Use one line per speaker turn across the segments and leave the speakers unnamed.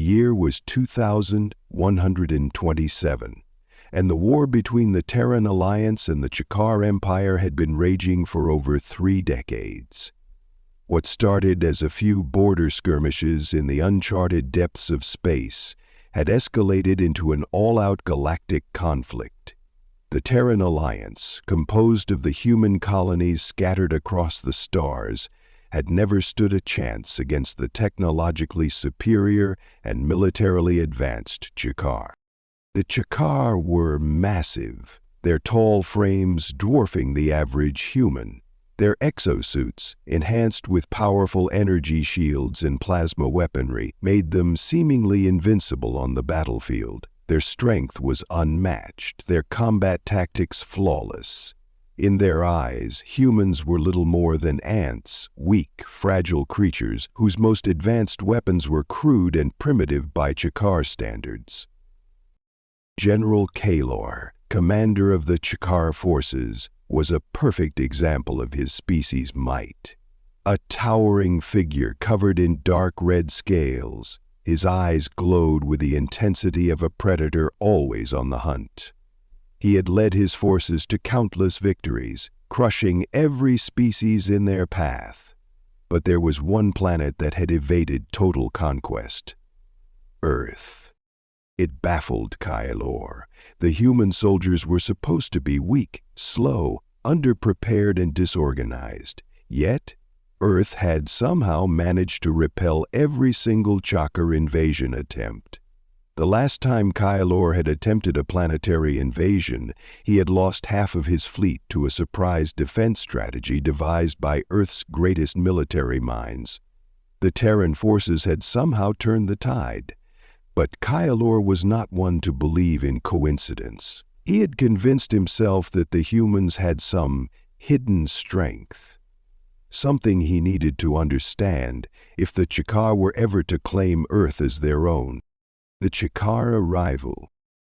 year was 2127, and the war between the Terran Alliance and the Chakar Empire had been raging for over 3 decades. What started as a few border skirmishes in the uncharted depths of space had escalated into an all-out galactic conflict. The Terran Alliance, composed of the human colonies scattered across the stars, had never stood a chance against the technologically superior and militarily advanced Chakar. The Chakar were massive, their tall frames dwarfing the average human. Their exosuits, enhanced with powerful energy shields and plasma weaponry, made them seemingly invincible on the battlefield. Their strength was unmatched, their combat tactics flawless. In their eyes, humans were little more than ants, weak, fragile creatures whose most advanced weapons were crude and primitive by Chakar standards. General Kahlor, commander of the Chakar forces, was a perfect example of his species' might. A towering figure covered in dark red scales, his eyes glowed with the intensity of a predator always on the hunt. He had led his forces to countless victories, crushing every species in their path. But there was one planet that had evaded total conquest: Earth. It baffled Kahlor. The human soldiers were supposed to be weak, slow, underprepared, and disorganized. Yet, Earth had somehow managed to repel every single Chakar invasion attempt. The last time Kahlor had attempted a planetary invasion, he had lost half of his fleet to a surprise defense strategy devised by Earth's greatest military minds. The Terran forces had somehow turned the tide. But Kahlor was not one to believe in coincidence. He had convinced himself that the humans had some hidden strength, something he needed to understand if the Chakar were ever to claim Earth as their own. The Chakar arrival.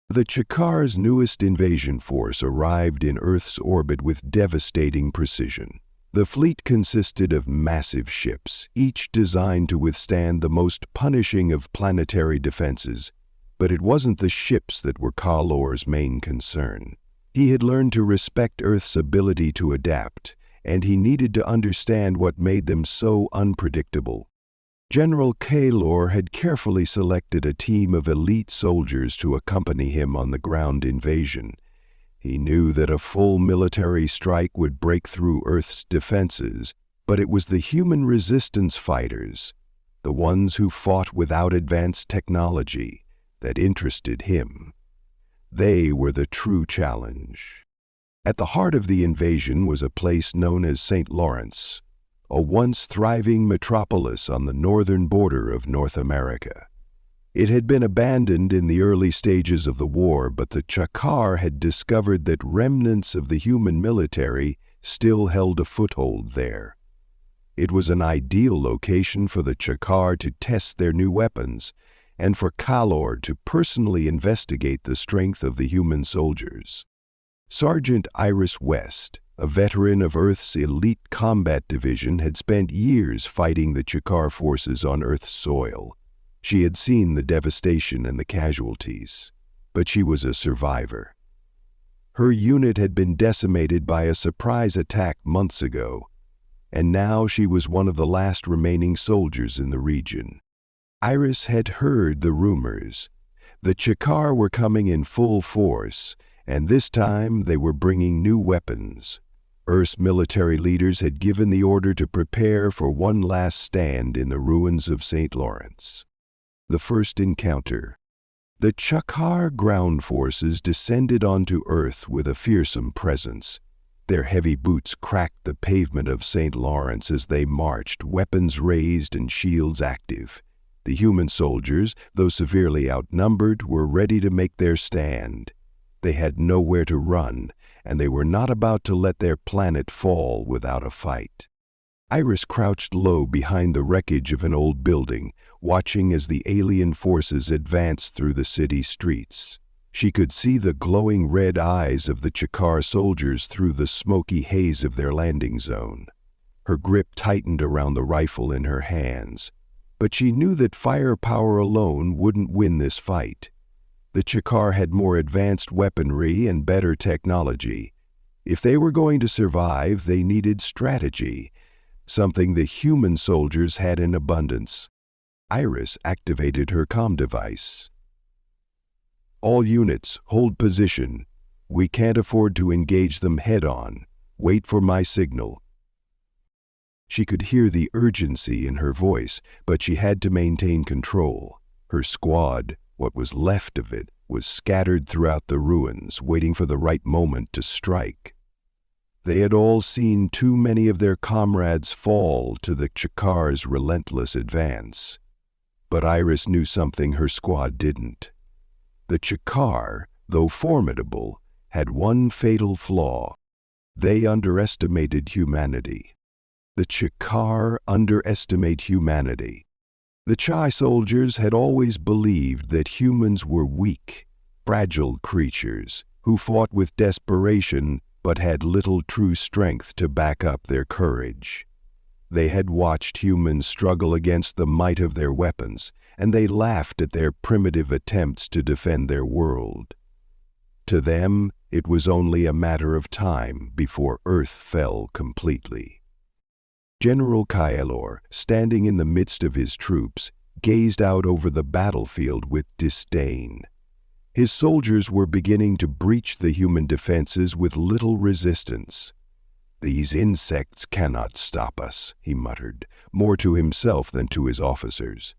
The Chakar's newest invasion force arrived in Earth's orbit with devastating precision. The fleet consisted of massive ships, each designed to withstand the most punishing of planetary defenses. But it wasn't the ships that were Kahlor's main concern. He had learned to respect Earth's ability to adapt, and he needed to understand what made them so unpredictable. General Kahlor had carefully selected a team of elite soldiers to accompany him on the ground invasion. He knew that a full military strike would break through Earth's defenses, but it was the human resistance fighters, the ones who fought without advanced technology, that interested him. They were the true challenge. At the heart of the invasion was a place known as St. Lawrence, a once thriving metropolis on the northern border of North America. It had been abandoned in the early stages of the war, but the Chakar had discovered that remnants of the human military still held a foothold there. It was an ideal location for the Chakar to test their new weapons, and for Kahlor to personally investigate the strength of the human soldiers. Sergeant Iris West, a veteran of Earth's elite combat division, had spent years fighting the Chakar forces on Earth's soil. She had seen the devastation and the casualties, but she was a survivor. Her unit had been decimated by a surprise attack months ago, and now she was one of the last remaining soldiers in the region. Iris had heard the rumors. The Chakar were coming in full force, and this time they were bringing new weapons. Earth's military leaders had given the order to prepare for one last stand in the ruins of St. Lawrence. The first encounter. The Chakar ground forces descended onto Earth with a fearsome presence. Their heavy boots cracked the pavement of St. Lawrence as they marched, weapons raised and shields active. The human soldiers, though severely outnumbered, were ready to make their stand. They had nowhere to run, and they were not about to let their planet fall without a fight. Iris crouched low behind the wreckage of an old building, watching as the alien forces advanced through the city streets. She could see the glowing red eyes of the Chakar soldiers through the smoky haze of their landing zone. Her grip tightened around the rifle in her hands. but she knew that firepower alone wouldn't win this fight. The Chakar had more advanced weaponry and better technology. If they were going to survive, they needed strategy, something the human soldiers had in abundance. Iris activated her comm device. "All units, hold position. We can't afford to engage them head-on. Wait for my signal." She could hear the urgency in her voice, but she had to maintain control. Her squad, what was left of it, was scattered throughout the ruins, waiting for the right moment to strike. They had all seen too many of their comrades fall to the Chakar's relentless advance. But Iris knew something her squad didn't. The Chakar, though formidable, had one fatal flaw. They underestimated humanity. The Chakar underestimate humanity. The Chai soldiers had always believed that humans were weak, fragile creatures who fought with desperation but had little true strength to back up their courage. They had watched humans struggle against the might of their weapons, and they laughed at their primitive attempts to defend their world. To them, it was only a matter of time before Earth fell completely. General Kaelor, standing in the midst of his troops, gazed out over the battlefield with disdain. His soldiers were beginning to breach the human defenses with little resistance. "These insects cannot stop us," he muttered, more to himself than to his officers.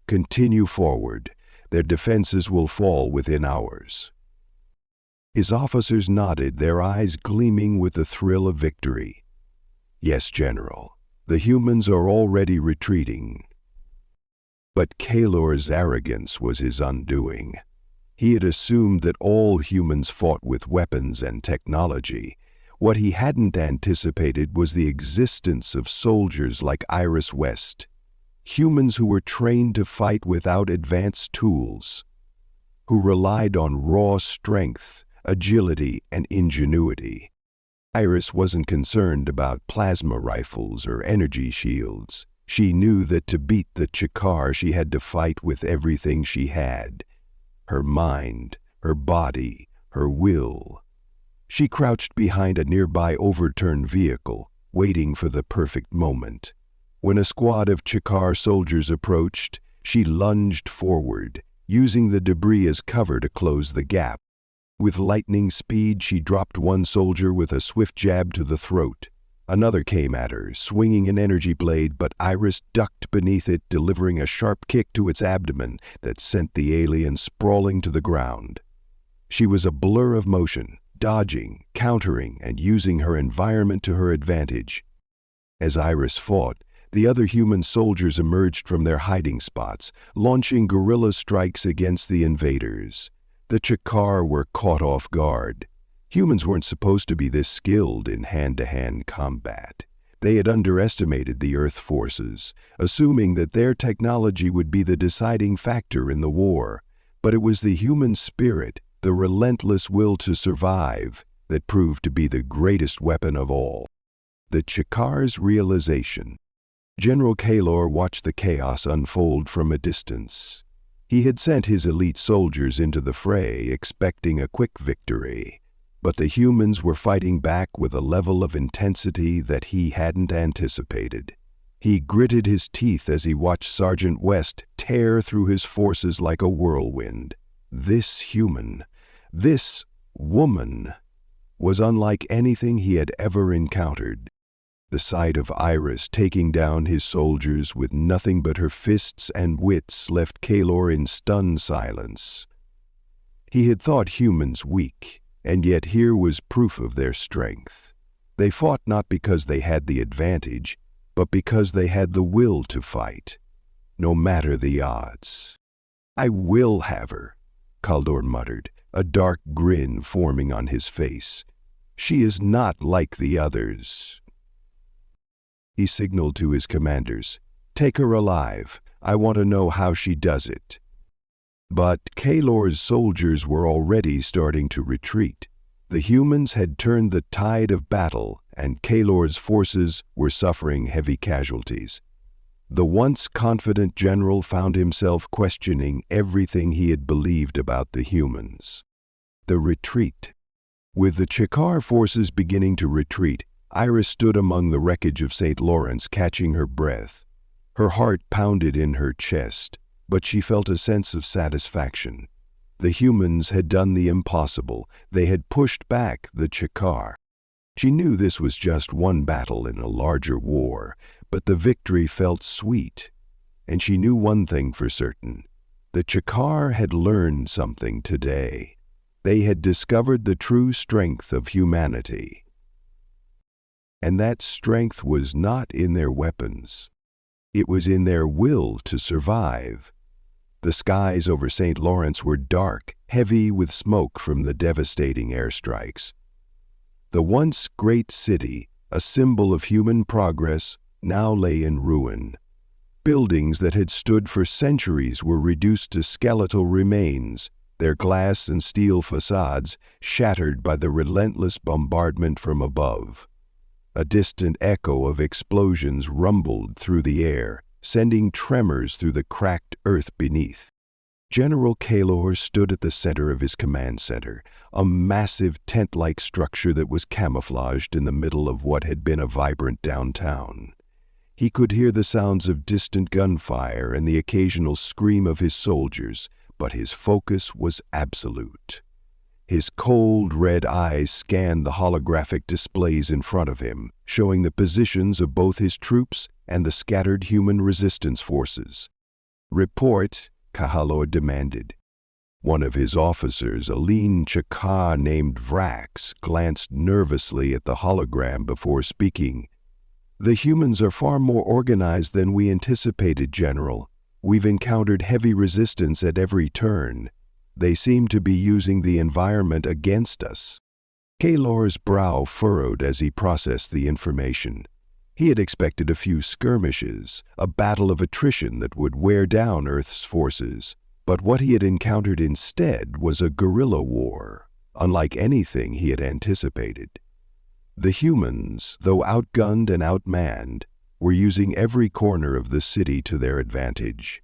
"Continue forward. Their defenses will fall within hours." His officers nodded, their eyes gleaming with the thrill of victory. "Yes, General. The humans are already retreating." But Kaelor's arrogance was his undoing. He had assumed that all humans fought with weapons and technology. What he hadn't anticipated was the existence of soldiers like Iris West, humans who were trained to fight without advanced tools, who relied on raw strength, agility, and ingenuity. Iris wasn't concerned about plasma rifles or energy shields. She knew that to beat the Chakar she had to fight with everything she had: her mind, her body, her will. She crouched behind a nearby overturned vehicle, waiting for the perfect moment. When a squad of Chakar soldiers approached, she lunged forward, using the debris as cover to close the gap. With lightning speed, she dropped one soldier with a swift jab to the throat. Another came at her, swinging an energy blade, but Iris ducked beneath it, delivering a sharp kick to its abdomen that sent the alien sprawling to the ground. She was a blur of motion, dodging, countering, and using her environment to her advantage. As Iris fought, the other human soldiers emerged from their hiding spots, launching guerrilla strikes against the invaders. The Chakar were caught off guard. Humans weren't supposed to be this skilled in hand-to-hand combat. They had underestimated the Earth forces, assuming that their technology would be the deciding factor in the war. But it was the human spirit, the relentless will to survive, that proved to be the greatest weapon of all. The Chakar's realization. General Kaelor watched the chaos unfold from a distance. He had sent his elite soldiers into the fray, expecting a quick victory. But the humans were fighting back with a level of intensity that he hadn't anticipated. He gritted his teeth as he watched Sergeant West tear through his forces like a whirlwind. This human, this woman, was unlike anything he had ever encountered. The sight of Iris taking down his soldiers with nothing but her fists and wits left Kaelor in stunned silence. He had thought humans weak, and yet here was proof of their strength. They fought not because they had the advantage, but because they had the will to fight, no matter the odds. "I will have her," Kaldor muttered, a dark grin forming on his face. "She is not like the others." He signaled to his commanders, "Take her alive. I want to know how she does it." But Kaelor's soldiers were already starting to retreat. The humans had turned the tide of battle, and Kaelor's forces were suffering heavy casualties. The once confident general found himself questioning everything he had believed about the humans. The retreat. With the Chakar forces beginning to retreat, Iris stood among the wreckage of St. Lawrence, catching her breath. Her heart pounded in her chest, but she felt a sense of satisfaction. The humans had done the impossible. They had pushed back the Chakar. She knew this was just one battle in a larger war, but the victory felt sweet. And she knew one thing for certain. The Chakar had learned something today. They had discovered the true strength of humanity. And that strength was not in their weapons. It was in their will to survive. The skies over St. Lawrence were dark, heavy with smoke from the devastating airstrikes. The once great city, a symbol of human progress, now lay in ruin. Buildings that had stood for centuries were reduced to skeletal remains, their glass and steel facades shattered by the relentless bombardment from above. A distant echo of explosions rumbled through the air, sending tremors through the cracked earth beneath. General Kahlor stood at the center of his command center, a massive tent-like structure that was camouflaged in the middle of what had been a vibrant downtown. He could hear the sounds of distant gunfire and the occasional scream of his soldiers, but his focus was absolute. His cold red eyes scanned the holographic displays in front of him, showing the positions of both his troops and the scattered human resistance forces. "Report," Kahlor demanded. One of his officers, a lean Chakar named Vrax, glanced nervously at the hologram before speaking. "The humans are far more organized than we anticipated, General. We've encountered heavy resistance at every turn. They seem to be using the environment against us." Kahlor's brow furrowed as he processed the information. He had expected a few skirmishes, a battle of attrition that would wear down Earth's forces. But what he had encountered instead was a guerrilla war, unlike anything he had anticipated. The humans, though outgunned and outmanned, were using every corner of the city to their advantage.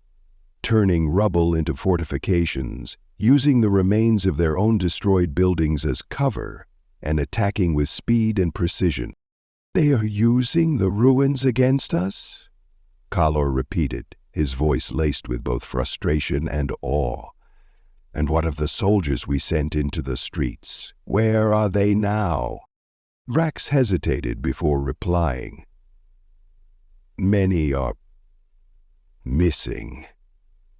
Turning rubble into fortifications, using the remains of their own destroyed buildings as cover, and attacking with speed and precision. "They are using the ruins against us?" Kahlor repeated, his voice laced with both frustration and awe. "And what of the soldiers we sent into the streets? Where are they now?" Vrax hesitated before replying. "Many are missing.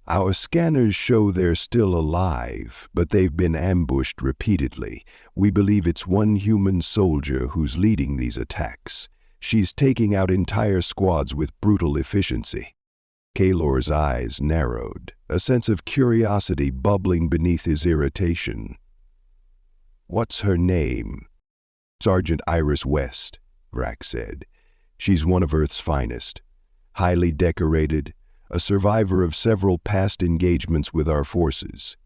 Our scanners show they're still alive, but they've been ambushed repeatedly. We believe it's one human soldier who's leading these attacks. She's taking out entire squads with brutal efficiency." Kahlor's eyes narrowed, a sense of curiosity bubbling beneath his irritation. "What's her name?" "Sergeant Iris West," Vrax said. "She's one of Earth's finest. Highly decorated, a survivor of several past engagements with our forces.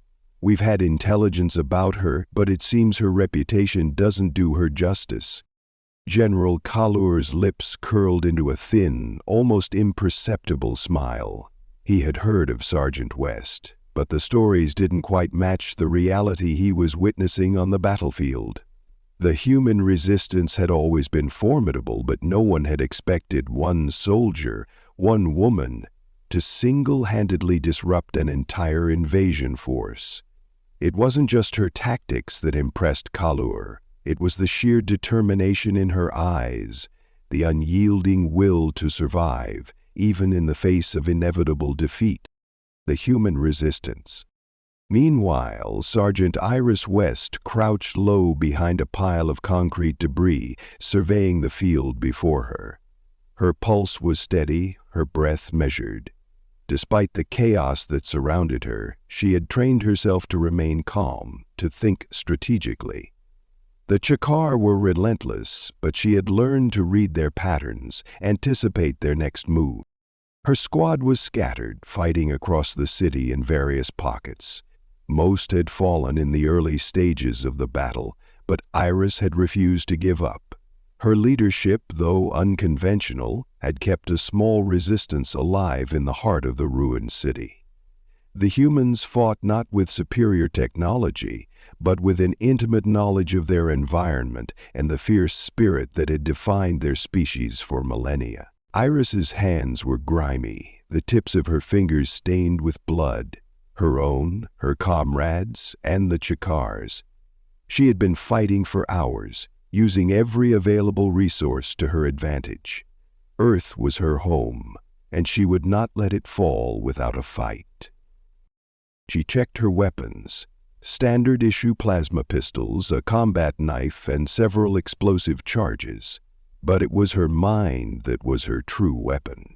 We've had intelligence about her, but it seems her reputation doesn't do her justice." General Kahlor's lips curled into a thin, almost imperceptible smile. He had heard of Sergeant West, but the stories didn't quite match the reality he was witnessing on the battlefield. The human resistance had always been formidable, but no one had expected one soldier, one woman, to single-handedly disrupt an entire invasion force. It wasn't just her tactics that impressed Kahlor. It was the sheer determination in her eyes, the unyielding will to survive, even in the face of inevitable defeat. The human resistance. Meanwhile, Sergeant Iris West crouched low behind a pile of concrete debris, surveying the field before her. Her pulse was steady, her breath measured. Despite the chaos that surrounded her, she had trained herself to remain calm, to think strategically. The Chakar were relentless, but she had learned to read their patterns, anticipate their next move. Her squad was scattered, fighting across the city in various pockets. Most had fallen in the early stages of the battle, but Iris had refused to give up. Her leadership, though unconventional, had kept a small resistance alive in the heart of the ruined city. The humans fought not with superior technology, but with an intimate knowledge of their environment and the fierce spirit that had defined their species for millennia. Iris's hands were grimy, the tips of her fingers stained with blood, her own, her comrades', and the Chakars'. She had been fighting for hours, using every available resource to her advantage. Earth was her home, and she would not let it fall without a fight. She checked her weapons: standard-issue plasma pistols, a combat knife, and several explosive charges. But it was her mind that was her true weapon.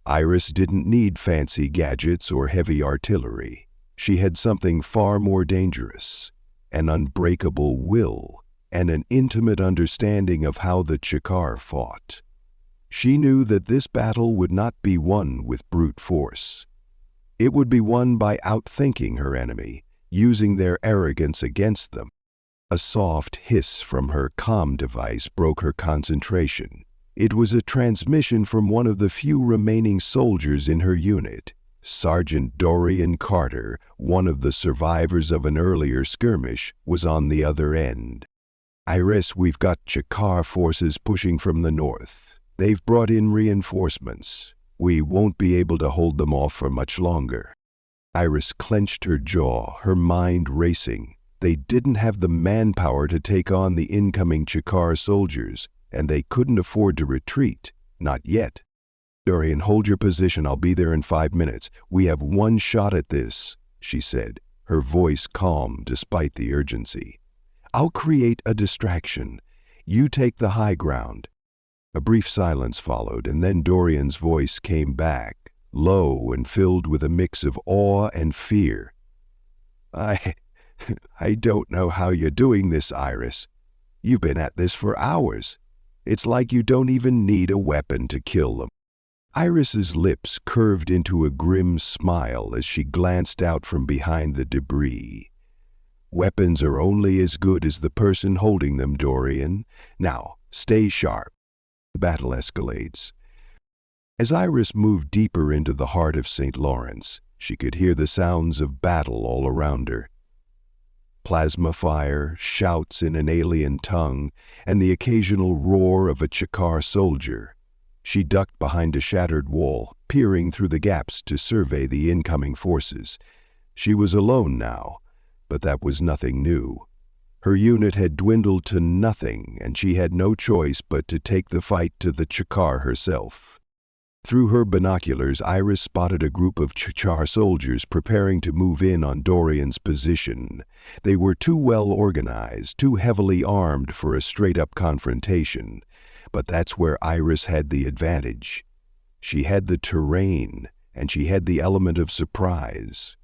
Iris didn't need fancy gadgets or heavy artillery. She had something far more dangerous: an unbreakable will and an intimate understanding of how the Chakar fought. She knew that this battle would not be won with brute force. It would be won by outthinking her enemy, using their arrogance against them. A soft hiss from her comm device broke her concentration. It was a transmission from one of the few remaining soldiers in her unit. Sergeant Dorian Carter, one of the survivors of an earlier skirmish, was on the other end. "Iris, we've got Chakar forces pushing from the north. They've brought in reinforcements. We won't be able to hold them off for much longer." Iris clenched her jaw, her mind racing. They didn't have the manpower to take on the incoming Chakar soldiers, and they couldn't afford to retreat. Not yet. "Dorian, hold your position. I'll be there in 5 minutes. We have one shot at this," she said, her voice calm despite the urgency. "I'll create a distraction. You take the high ground." A brief silence followed, and then Dorian's voice came back, low and filled with a mix of awe and fear. I don't know how you're doing this, Iris. You've been at this for hours. It's like you don't even need a weapon to kill them." Iris's lips curved into a grim smile as she glanced out from behind the debris. "Weapons are only as good as the person holding them, Dorian. Now, stay sharp. The battle escalates." As Iris moved deeper into the heart of St. Lawrence, she could hear the sounds of battle all around her. Plasma fire, shouts in an alien tongue, and the occasional roar of a Chakar soldier. She ducked behind a shattered wall, peering through the gaps to survey the incoming forces. She was alone now, but that was nothing new. Her unit had dwindled to nothing, and she had no choice but to take the fight to the Chakar herself. Through her binoculars, Iris spotted a group of Chakar soldiers preparing to move in on Dorian's position. They were too well organized, too heavily armed for a straight-up confrontation. But that's where Iris had the advantage. She had the terrain, and she had the element of surprise.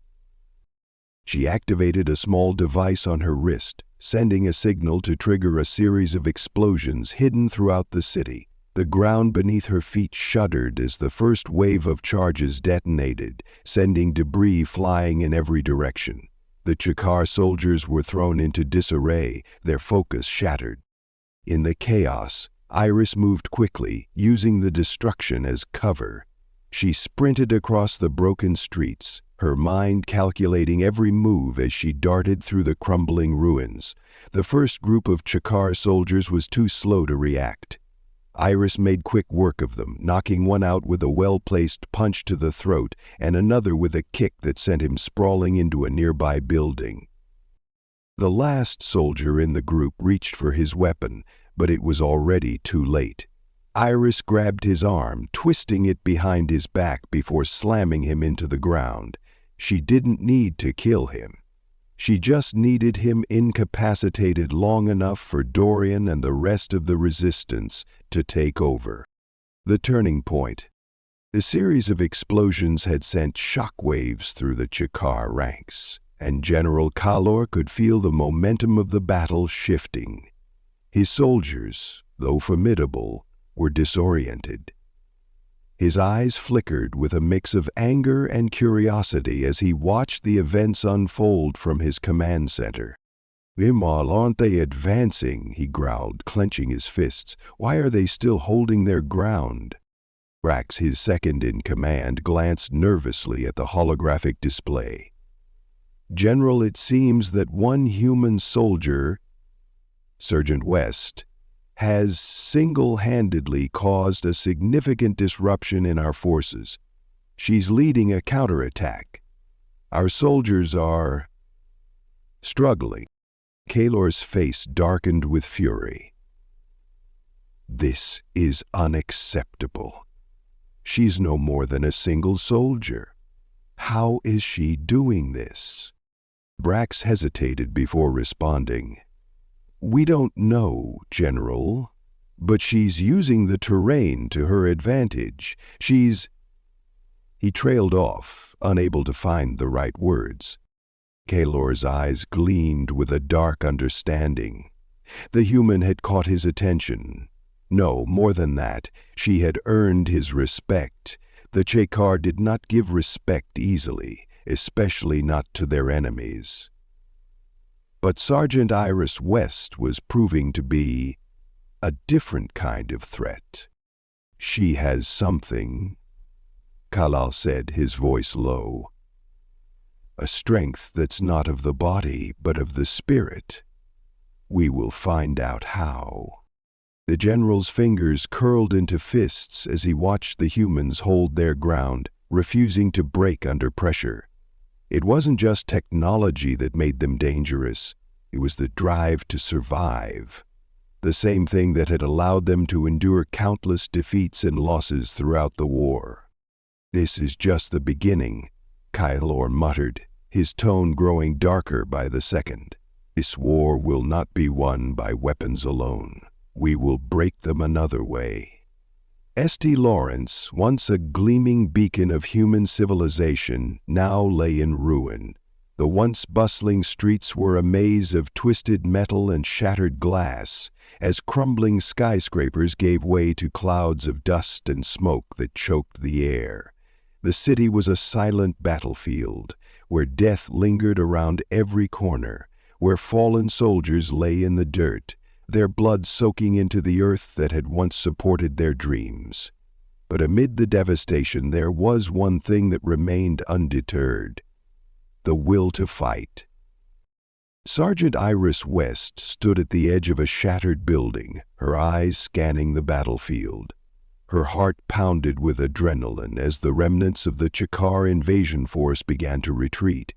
She activated a small device on her wrist, sending a signal to trigger a series of explosions hidden throughout the city. The ground beneath her feet shuddered as the first wave of charges detonated, sending debris flying in every direction. The Chakar soldiers were thrown into disarray, their focus shattered. In the chaos, Iris moved quickly, using the destruction as cover. She sprinted across the broken streets, her mind calculating every move as she darted through the crumbling ruins. The first group of Chakar soldiers was too slow to react. Iris made quick work of them, knocking one out with a well-placed punch to the throat and another with a kick that sent him sprawling into a nearby building. The last soldier in the group reached for his weapon, but it was already too late. Iris grabbed his arm, twisting it behind his back before slamming him into the ground. She didn't need to kill him. She just needed him incapacitated long enough for Dorian and the rest of the resistance to take over. The turning point. The series of explosions had sent shockwaves through the Chakar ranks, and General Kalor could feel the momentum of the battle shifting. His soldiers, though formidable, were disoriented. His eyes flickered with a mix of anger and curiosity as he watched the events unfold from his command center. "Imal, aren't they advancing?" he growled, clenching his fists. "Why are they still holding their ground?" Brax, his second in command, glanced nervously at the holographic display. "General, it seems that one human soldier, Sergeant West, has single-handedly caused a significant disruption in our forces. She's leading a counterattack. Our soldiers are struggling." Kaylor's face darkened with fury. "This is unacceptable. She's no more than a single soldier. How is she doing this?" Brax hesitated before responding. "We don't know, General, but she's using the terrain to her advantage. He trailed off, unable to find the right words. Kaylor's eyes gleamed with a dark understanding. The human had caught his attention. No, more than that, she had earned his respect. The Chekar did not give respect easily, especially not to their enemies. But Sergeant Iris West was proving to be a different kind of threat. "She has something," Kalal said, his voice low. "A strength that's not of the body, but of the spirit. We will find out how." The general's fingers curled into fists as he watched the humans hold their ground, refusing to break under pressure. It wasn't just technology that made them dangerous. It was the drive to survive. The same thing that had allowed them to endure countless defeats and losses throughout the war. "This is just the beginning," Kaylor muttered, his tone growing darker by the second. "This war will not be won by weapons alone. We will break them another way." St. Lawrence, once a gleaming beacon of human civilization, now lay in ruin. The once bustling streets were a maze of twisted metal and shattered glass, as crumbling skyscrapers gave way to clouds of dust and smoke that choked the air. The city was a silent battlefield, where death lingered around every corner, where fallen soldiers lay in the dirt, their blood soaking into the earth that had once supported their dreams. But amid the devastation, there was one thing that remained undeterred: the will to fight. Sergeant Iris West stood at the edge of a shattered building, her eyes scanning the battlefield. Her heart pounded with adrenaline as the remnants of the Chekar invasion force began to retreat.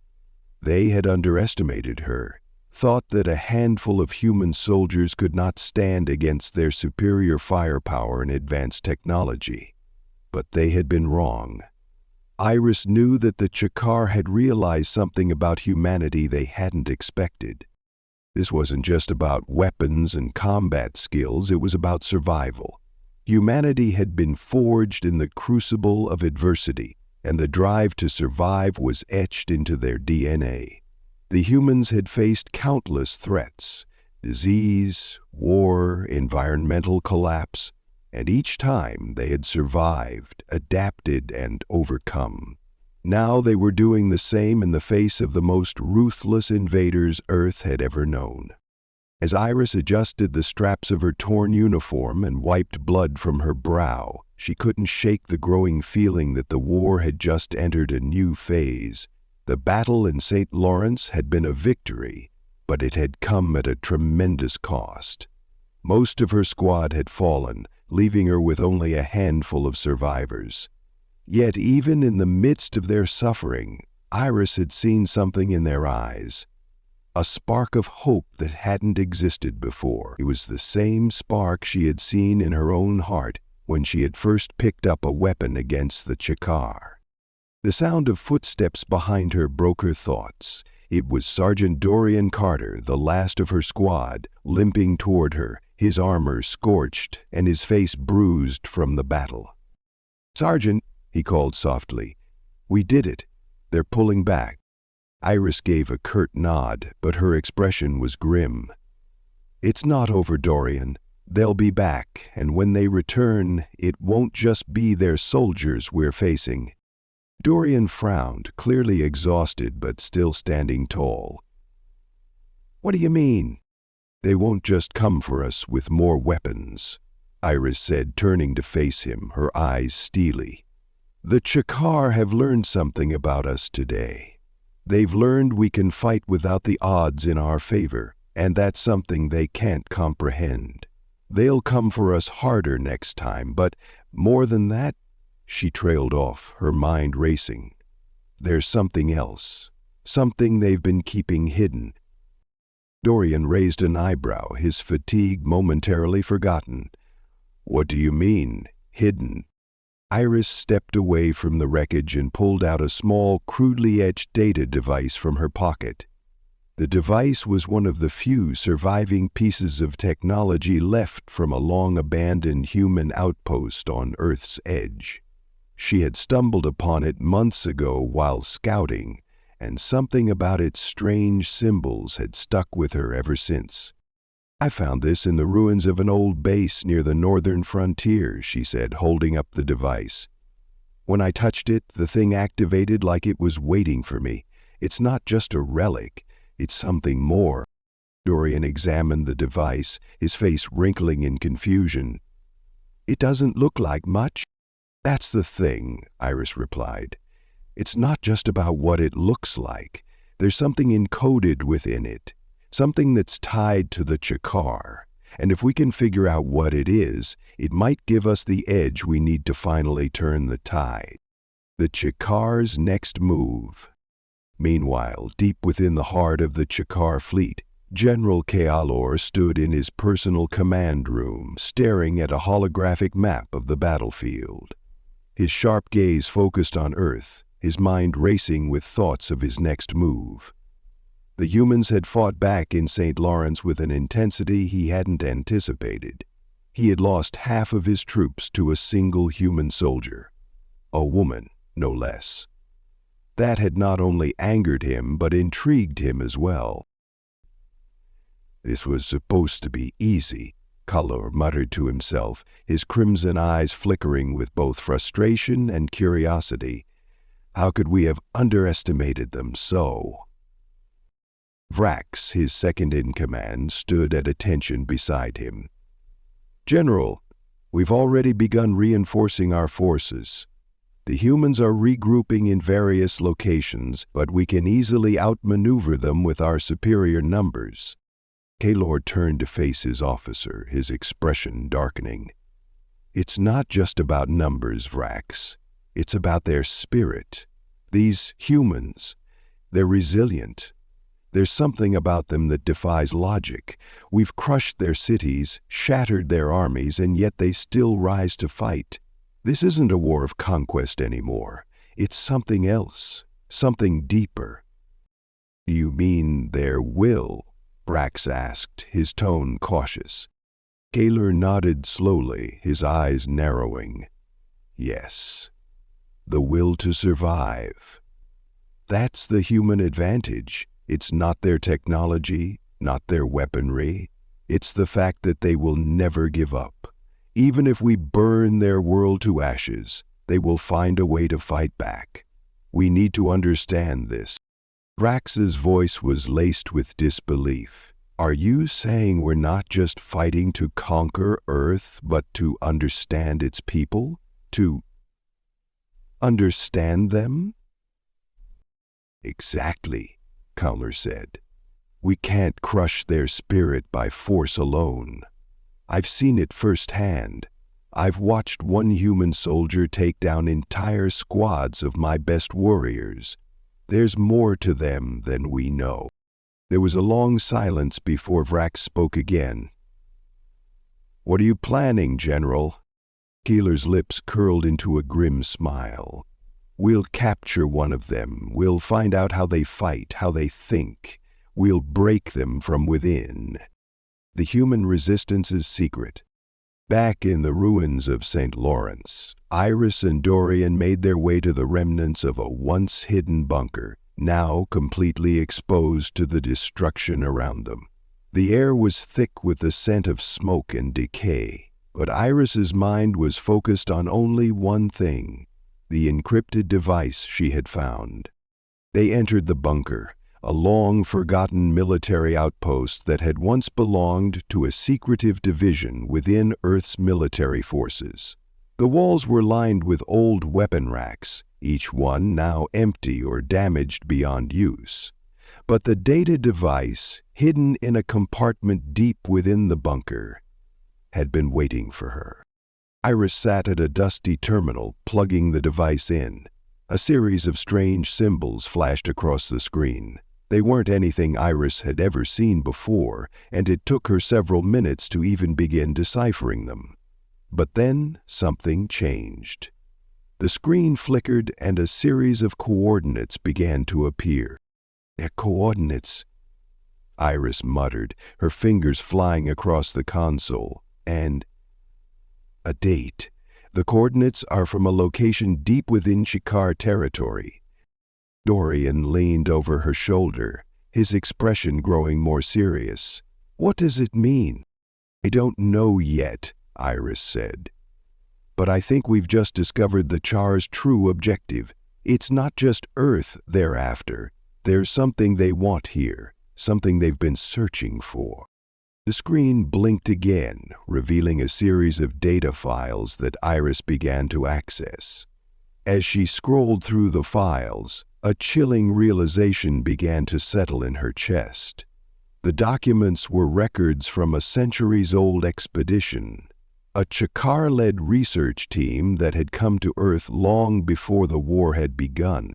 They had underestimated her, thought that a handful of human soldiers could not stand against their superior firepower and advanced technology. But they had been wrong. Iris knew that the Chekar had realized something about humanity they hadn't expected. This wasn't just about weapons and combat skills, it was about survival. Humanity had been forged in the crucible of adversity, and the drive to survive was etched into their DNA. The humans had faced countless threats: disease, war, environmental collapse, and each time they had survived, adapted, and overcome. Now they were doing the same in the face of the most ruthless invaders Earth had ever known. As Iris adjusted the straps of her torn uniform and wiped blood from her brow, she couldn't shake the growing feeling that the war had just entered a new phase. The battle in St. Lawrence had been a victory, but it had come at a tremendous cost. Most of her squad had fallen, leaving her with only a handful of survivors. Yet even in the midst of their suffering, Iris had seen something in their eyes. A spark of hope that hadn't existed before. It was the same spark she had seen in her own heart when she had first picked up a weapon against the Chekar. The sound of footsteps behind her broke her thoughts. It was Sergeant Dorian Carter, the last of her squad, limping toward her, his armor scorched and his face bruised from the battle. "Sergeant," he called softly, "we did it. They're pulling back." Iris gave a curt nod, but her expression was grim. "It's not over, Dorian. They'll be back, and when they return, it won't just be their soldiers we're facing." Dorian frowned, clearly exhausted but still standing tall. What do you mean? They won't just come for us with more weapons, Iris said, turning to face him, her eyes steely. The Chakar have learned something about us today. They've learned we can fight without the odds in our favor, and that's something they can't comprehend. They'll come for us harder next time, but more than that, she trailed off, her mind racing. There's something else, something they've been keeping hidden. Dorian raised an eyebrow, his fatigue momentarily forgotten. What do you mean, hidden? Iris stepped away from the wreckage and pulled out a small, crudely etched data device from her pocket. The device was one of the few surviving pieces of technology left from a long-abandoned human outpost on Earth's edge. She had stumbled upon it months ago while scouting, and something about its strange symbols had stuck with her ever since. I found this in the ruins of an old base near the northern frontier, she said, holding up the device. When I touched it, the thing activated like it was waiting for me. It's not just a relic, it's something more. Dorian examined the device, his face wrinkling in confusion. It doesn't look like much. That's the thing, Iris replied. It's not just about what it looks like. There's something encoded within it. Something that's tied to the Chakar, and if we can figure out what it is, it might give us the edge we need to finally turn the tide. The Chakar's next move. Meanwhile, deep within the heart of the Chakar fleet, General Kealor stood in his personal command room, staring at a holographic map of the battlefield. His sharp gaze focused on Earth, his mind racing with thoughts of his next move. The humans had fought back in St. Lawrence with an intensity he hadn't anticipated. He had lost half of his troops to a single human soldier. A woman, no less. That had not only angered him, but intrigued him as well. This was supposed to be easy, Kealor muttered to himself, his crimson eyes flickering with both frustration and curiosity. How could we have underestimated them so? Vrax, his second-in-command, stood at attention beside him. General, we've already begun reinforcing our forces. The humans are regrouping in various locations, but we can easily outmaneuver them with our superior numbers. Kealor turned to face his officer, his expression darkening. It's not just about numbers, Vrax. It's about their spirit. These humans, they're resilient. There's something about them that defies logic. We've crushed their cities, shattered their armies, and yet they still rise to fight. This isn't a war of conquest anymore. It's something else, something deeper. Do you mean their will? Vrax asked, his tone cautious. Kealor nodded slowly, his eyes narrowing. Yes, the will to survive. That's the human advantage. It's not their technology, not their weaponry. It's the fact that they will never give up. Even if we burn their world to ashes, they will find a way to fight back. We need to understand this. Vrax's voice was laced with disbelief. Are you saying we're not just fighting to conquer Earth, but to understand its people? To understand them? Exactly. Kealor said. We can't crush their spirit by force alone. I've seen it firsthand. I've watched one human soldier take down entire squads of my best warriors. There's more to them than we know. There was a long silence before Vrax spoke again. What are you planning, General? Kealor's lips curled into a grim smile. We'll capture one of them. We'll find out how they fight, how they think. We'll break them from within. The human resistance's secret. Back in the ruins of St. Lawrence, Iris and Dorian made their way to the remnants of a once-hidden bunker, now completely exposed to the destruction around them. The air was thick with the scent of smoke and decay, but Iris's mind was focused on only one thing. The encrypted device she had found. They entered the bunker, a long-forgotten military outpost that had once belonged to a secretive division within Earth's military forces. The walls were lined with old weapon racks, each one now empty or damaged beyond use. But the data device, hidden in a compartment deep within the bunker, had been waiting for her. Iris sat at a dusty terminal, plugging the device in. A series of strange symbols flashed across the screen. They weren't anything Iris had ever seen before, and it took her several minutes to even begin deciphering them. But then something changed. The screen flickered and a series of coordinates began to appear. Coordinates, Iris muttered, her fingers flying across the console. And a date. The coordinates are from a location deep within Chikar territory. Dorian leaned over her shoulder, his expression growing more serious. What does it mean? I don't know yet, Iris said. But I think we've just discovered the Char's true objective. It's not just Earth they're after. There's something they want here, something they've been searching for. The screen blinked again, revealing a series of data files that Iris began to access. As she scrolled through the files, a chilling realization began to settle in her chest. The documents were records from a centuries-old expedition, a Chikar-led research team that had come to Earth long before the war had begun.